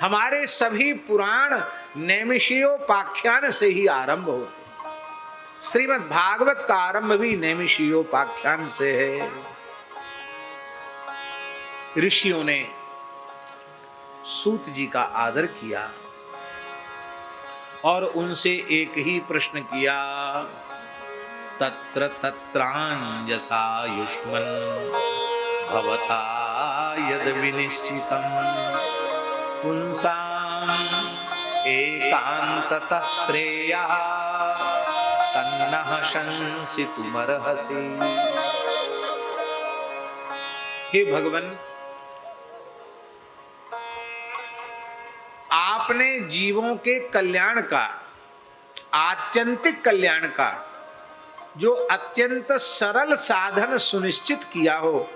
हमारे सभी पुराण नैमिषीयोपाख्यान से ही आरंभ होते हैं। श्रीमद् भागवत का आरंभ भी नैमिषीयोपाख्यान से है। ऋषियों ने सूत जी का आदर किया और उनसे एक ही प्रश्न किया, तत्र तत्रांजसा युष्मन् भवता यद विनिश्चितम् पुंसाम् एकांततः श्रेयः तन्नः शंसितुमर्हसि। हे भगवान, आपने जीवों के कल्याण का, आत्यंतिक कल्याण का जो अत्यंत सरल साधन सुनिश्चित किया हो,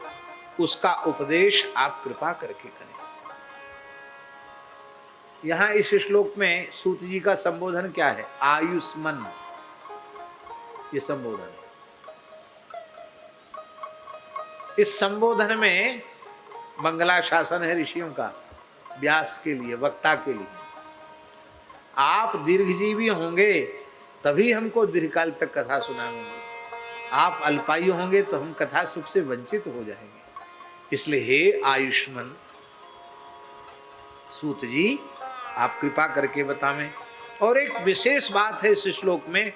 उसका उपदेश आप कृपा करके करें। यहां इस श्लोक में सूत जी का संबोधन क्या है? आयुष्मान, ये संबोधन है। इस संबोधन में मंगलाशासन है ऋषियों का, व्यास के लिए, वक्ता के लिए। आप दीर्घजीवी होंगे तभी हमको दीर्घकाल तक कथा सुनाएंगे, आप अल्पायु होंगे तो हम कथा सुख से वंचित हो जाएंगे। इसलिए हे आयुष्मान सूत जी, आप कृपा करके बतावें। और एक विशेष बात है इस श्लोक में,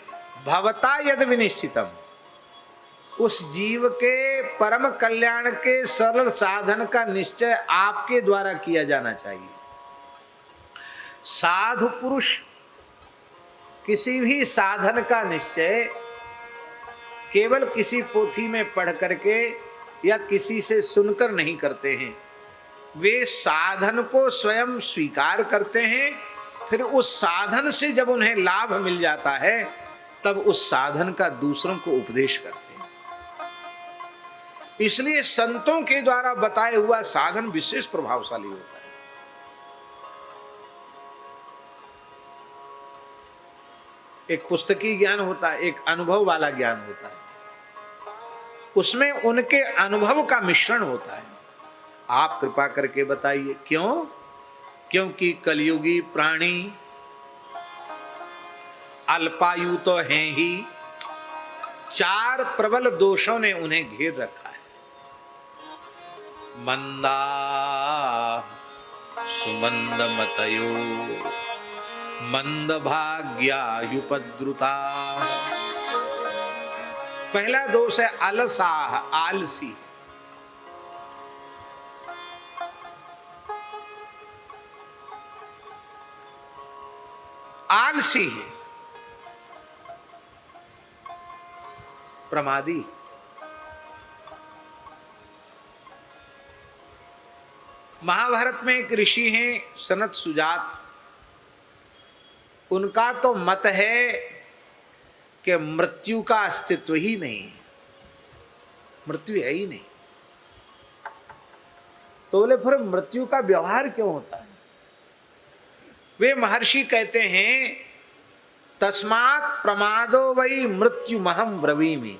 भवता यद विनिश्चितम, उस जीव के परम कल्याण के सरल साधन का निश्चय आपके द्वारा किया जाना चाहिए। साधु पुरुष किसी भी साधन का निश्चय केवल किसी पोथी में पढ़ करके या किसी से सुनकर नहीं करते हैं। वे साधन को स्वयं स्वीकार करते हैं, फिर उस साधन से जब उन्हें लाभ मिल जाता है तब उस साधन का दूसरों को उपदेश करते हैं। इसलिए संतों के द्वारा बताया हुआ साधन विशेष प्रभावशाली होता है। एक पुस्तकी ज्ञान होता है, एक अनुभव वाला ज्ञान होता है, उसमें उनके अनुभव का मिश्रण होता है। आप कृपा करके बताइए क्यों? क्योंकि कलयुगी प्राणी अल्पायु तो हैं ही, चार प्रबल दोषों ने उन्हें घेर रखा है। मंदा सुमंद मतयो मंद भाग्यायुपद्रुता। पहला दोष है अलसाह, आलसी। आलसी है, प्रमादी। महाभारत में एक ऋषि हैं सनत सुजात, उनका तो मत है कि मृत्यु का अस्तित्व ही नहीं है, मृत्यु है ही नहीं। तो बोले फिर मृत्यु का व्यवहार क्यों होता है? वे महर्षि कहते हैं, तस्मात् प्रमादो वै मृत्यु महम ब्रवीमि।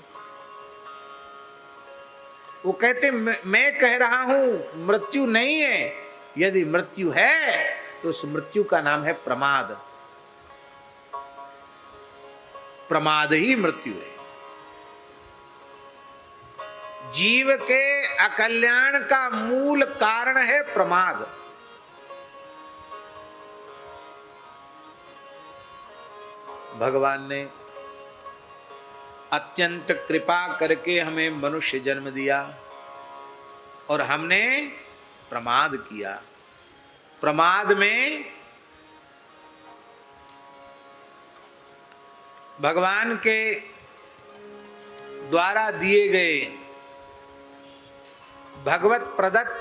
वो कहते मैं कह रहा हूं मृत्यु नहीं है, यदि मृत्यु है तो उस मृत्यु का नाम है प्रमाद। प्रमाद ही मृत्यु है। जीव के अकल्याण का मूल कारण है प्रमाद। भगवान ने अत्यंत कृपा करके हमें मनुष्य जन्म दिया और हमने प्रमाद किया। प्रमाद में भगवान के द्वारा दिए गए भगवत प्रदत्त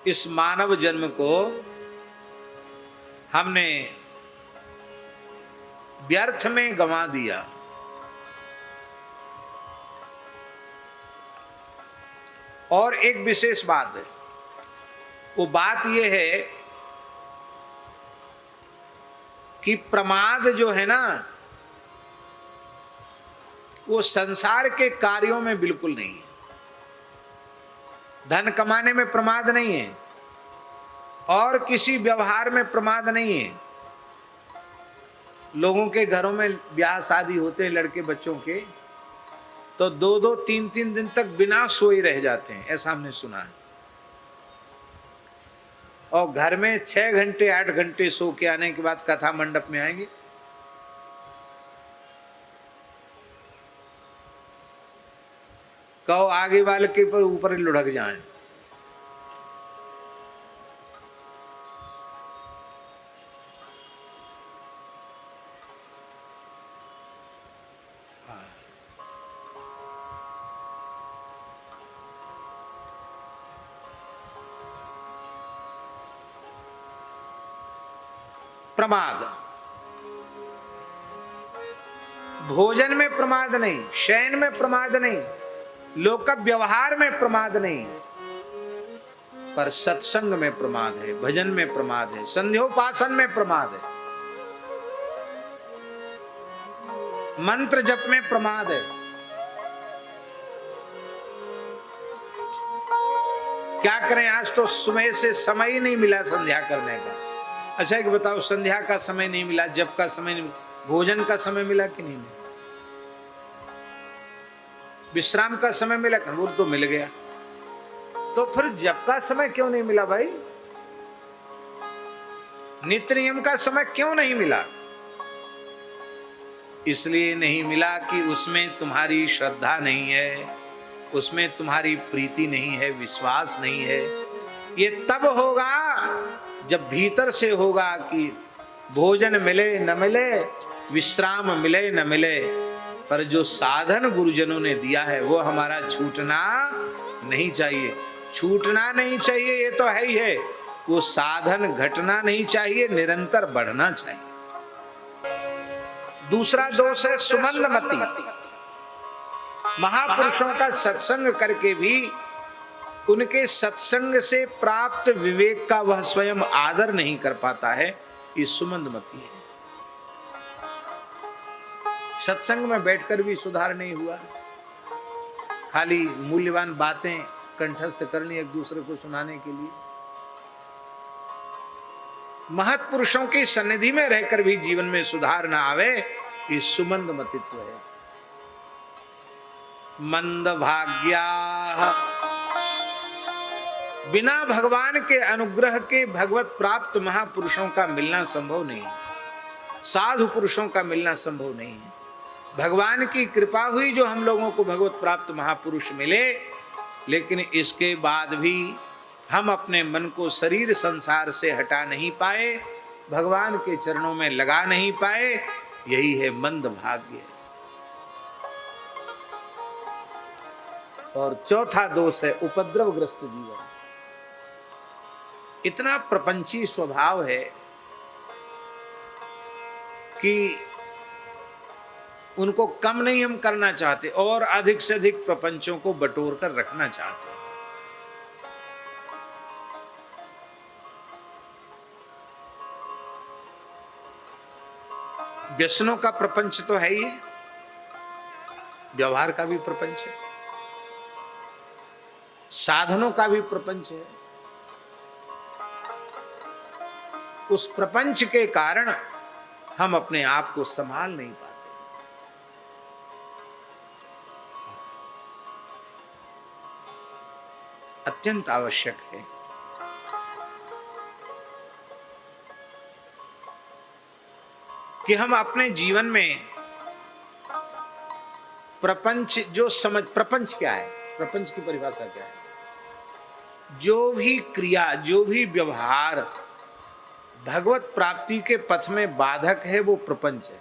इस मानव जन्म को हमने व्यर्थ में गंवा दिया। और एक विशेष बात है, वो बात यह है कि प्रमाद जो है ना, वो संसार के कार्यों में बिल्कुल नहीं है। धन कमाने में प्रमाद नहीं है और किसी व्यवहार में प्रमाद नहीं है। लोगों के घरों में ब्याह शादी होते हैं लड़के बच्चों के, तो 2-2 3-3 दिन तक बिना सोए रह जाते हैं, ऐसा हमने सुना है। और घर में 6 घंटे 8 घंटे सो के आने के बाद कथा मंडप में आएंगे। कहो आगे वाले के पर ऊपर लुढ़क जाएं। प्रमाद, भोजन में प्रमाद नहीं, शयन में प्रमाद नहीं, लोक व्यवहार में प्रमाद नहीं, पर सत्संग में प्रमाद है, भजन में प्रमाद है, संध्योपासन में प्रमाद है, मंत्र जप में प्रमाद है। क्या करें, आज तो सुबह से समय ही नहीं मिला संध्या करने का। अच्छा एक बताओ, संध्या का समय नहीं मिला, जप का समय नहीं मिला, भोजन का समय मिला कि नहीं मिला, विश्राम का समय मिला? वो तो मिल गया, तो फिर जप का समय क्यों नहीं मिला भाई? नित्य नियम का समय क्यों नहीं मिला? इसलिए नहीं मिला कि उसमें तुम्हारी श्रद्धा नहीं है, उसमें तुम्हारी प्रीति नहीं है, विश्वास नहीं है। ये तब होगा जब भीतर से होगा कि भोजन मिले न मिले, विश्राम मिले न मिले, पर जो साधन गुरुजनों ने दिया है वो हमारा छूटना नहीं चाहिए। छूटना नहीं चाहिए ये तो है ही है, वो साधन घटना नहीं चाहिए, निरंतर बढ़ना चाहिए। दूसरा दोष है सुमंदमति। महापुरुषों का सत्संग करके भी उनके सत्संग से प्राप्त विवेक का वह स्वयं आदर नहीं कर पाता है, ये सुमंदमति है। सत्संग में बैठकर भी सुधार नहीं हुआ, खाली मूल्यवान बातें कंठस्थ कर ली एक दूसरे को सुनाने के लिए। महत्पुरुषों की सन्निधि में रहकर भी जीवन में सुधार ना आवे, ये सुमंदमतित्व है। मंद भाग्या, बिना भगवान के अनुग्रह के भगवत प्राप्त महापुरुषों का मिलना संभव नहीं, साधु पुरुषों का मिलना संभव नहीं है। भगवान की कृपा हुई जो हम लोगों को भगवत प्राप्त महापुरुष मिले, लेकिन इसके बाद भी हम अपने मन को शरीर संसार से हटा नहीं पाए, भगवान के चरणों में लगा नहीं पाए, यही है मंद भाग्य। और चौथा दोष है उपद्रवग्रस्त जीवन। इतना प्रपंची स्वभाव है कि उनको कम नहीं हम करना चाहते और अधिक से अधिक प्रपंचों को बटोर कर रखना चाहते हैं। व्यसनों का प्रपंच तो है ही, व्यवहार का भी प्रपंच है, साधनों का भी प्रपंच है। उस प्रपंच के कारण हम अपने आप को संभाल नहीं पाते। अत्यंत आवश्यक है कि हम अपने जीवन में प्रपंच जो समझ, प्रपंच क्या है, प्रपंच की परिभाषा क्या है? जो भी क्रिया, जो भी व्यवहार भगवत प्राप्ति के पथ में बाधक है वो प्रपंच है।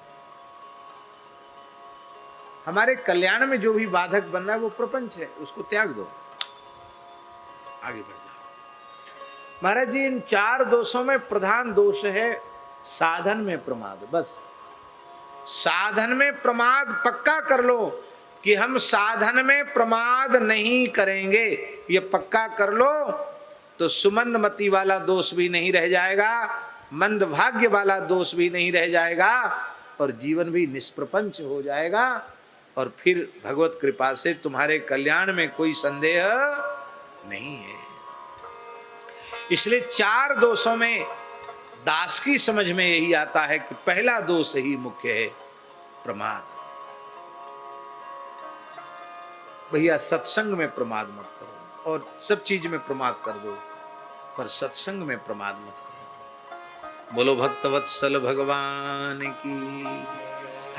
हमारे कल्याण में जो भी बाधक बन रहा है वो प्रपंच है, उसको त्याग दो, आगे बढ़ जाओ। महाराज जी, इन 4 दोषों में प्रधान दोष है साधन में प्रमाद। बस साधन में प्रमाद पक्का कर लो कि हम साधन में प्रमाद नहीं करेंगे, ये पक्का कर लो तो सुमंदमति वाला दोष भी नहीं रह जाएगा, मंद भाग्य वाला दोष भी नहीं रह जाएगा, और जीवन भी निष्प्रपंच हो जाएगा। और फिर भगवत कृपा से तुम्हारे कल्याण में कोई संदेह नहीं है। इसलिए 4 दोषों में दास की समझ में यही आता है कि पहला दोष ही मुख्य है, प्रमाद। भैया सत्संग में प्रमाद मत करो, और सब चीज में प्रमाद कर दो, पर सत्संग में प्रमाद मत करो। बोलो भक्तवत्सल भगवान की।